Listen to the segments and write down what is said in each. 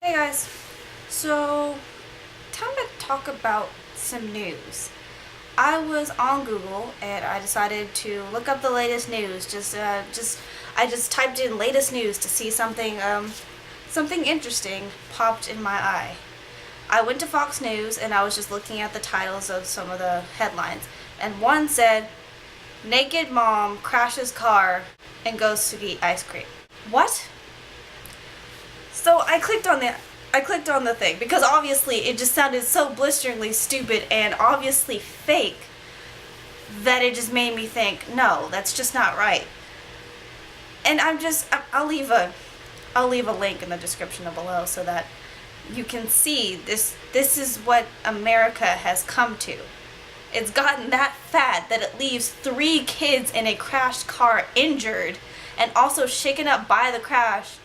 Hey guys, so time to talk about some news. I was on Google and I decided to look up the latest news. I just typed in latest news to see something interesting popped in my eye. I went to Fox News and I was just looking at the titles of some of the headlines, and one said, "Naked mom crashes car and goes to eat ice cream." What? So I clicked on the thing because obviously it just sounded so blisteringly stupid and obviously fake that it just made me think, no, that's just not right. And I'll leave a link in the description below so that you can see this is what America has come to. It's gotten that fat that it leaves 3 kids in a crashed car injured and also shaken up by the crash,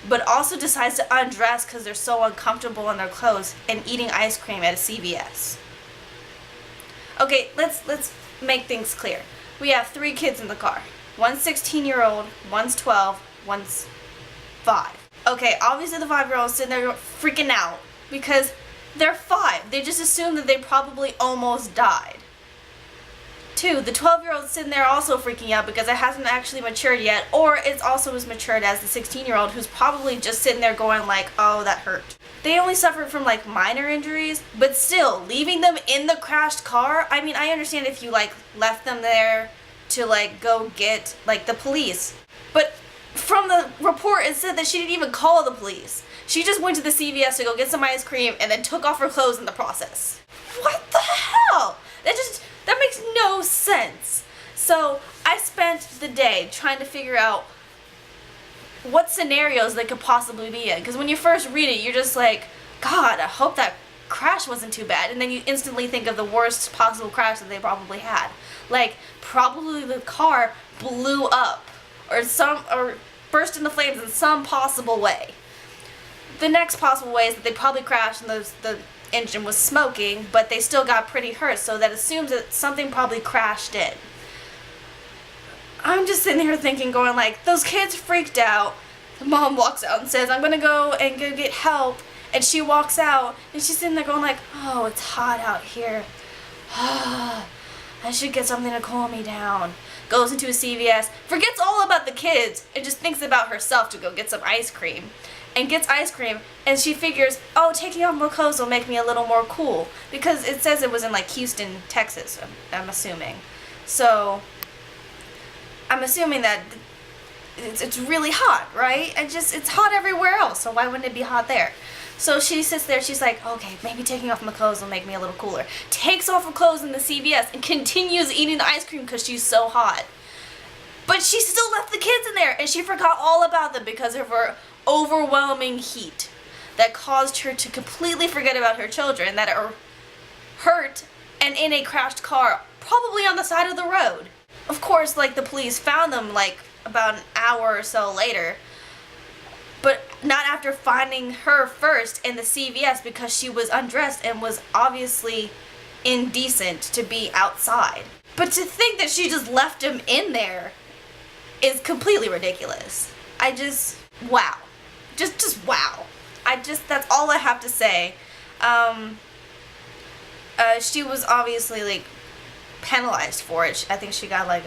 but also decides to undress because they're so uncomfortable in their clothes and eating ice cream at a CVS. Okay, let's make things clear. We have 3 kids in the car. One's 16-year-old, one's 12, one's 5. Okay, obviously the 5-year-old's sitting there freaking out because they're 5. They just assume that they probably almost died. 2, the 12-year-old's sitting there also freaking out because it hasn't actually matured yet, or it's also as matured as the 16-year-old who's probably just sitting there going like, oh, that hurt. They only suffered from like minor injuries, but still, leaving them in the crashed car, I mean, I understand if you like left them there to like go get like the police, but from the report it said that she didn't even call the police. She just went to the CVS to go get some ice cream and then took off her clothes in the process. What the hell? That makes no sense. So I spent the day trying to figure out what scenarios they could possibly be in. Because when you first read it, you're just like, God, I hope that crash wasn't too bad. And then you instantly think of the worst possible crash that they probably had. Like, probably the car blew up or burst into flames in some possible way. The next possible way is that they probably crashed and the engine was smoking, but they still got pretty hurt, so that assumes that something probably crashed in. I'm just sitting here thinking, going like, those kids freaked out. The mom walks out and says, I'm gonna go get help, and she walks out and she's sitting there going like, oh, it's hot out here. I should get something to cool me down. Goes into a CVS, forgets all about the kids and just thinks about herself to go get some ice cream. And gets ice cream, and she figures, oh, taking off my clothes will make me a little more cool. Because it says it was in, like, Houston, Texas, I'm assuming. So, I'm assuming that it's really hot, right? It's hot everywhere else, so why wouldn't it be hot there? So she sits there, she's like, okay, maybe taking off my clothes will make me a little cooler. Takes off her clothes in the CVS and continues eating the ice cream because she's so hot. But she still left the kids in there, and she forgot all about them because of her overwhelming heat that caused her to completely forget about her children that are hurt and in a crashed car, probably on the side of the road. Of course, like, the police found them like about an hour or so later, but not after finding her first in the CVS because she was undressed and was obviously indecent to be outside. But to think that she just left him in there is completely ridiculous. Wow. Just wow. That's all I have to say. She was obviously, like, penalized for it. I think she got, like,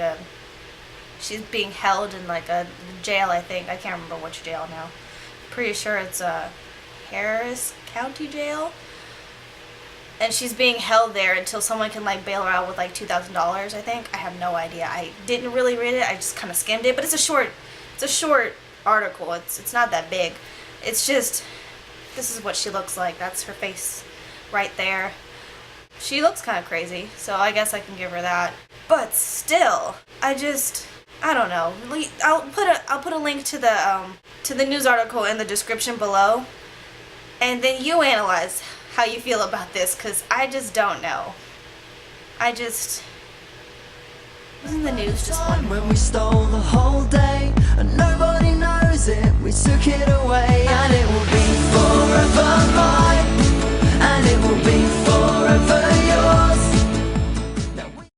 she's being held in, like, a jail, I think. I can't remember which jail now. Pretty sure it's, Harris County Jail. And she's being held there until someone can, like, bail her out with, like, $2,000, I think. I have no idea. I didn't really read it. I just kind of skimmed it. But it's a short article. It's not that big. It's just, this is what she looks like. That's her face right there. She looks kind of crazy, so I guess I can give her that. But still, I don't know. I'll put a link to the news article in the description below, and then you analyze how you feel about this, because I just don't know. Wasn't the news just one? When we stole the whole day and nobody knows it, we took it away.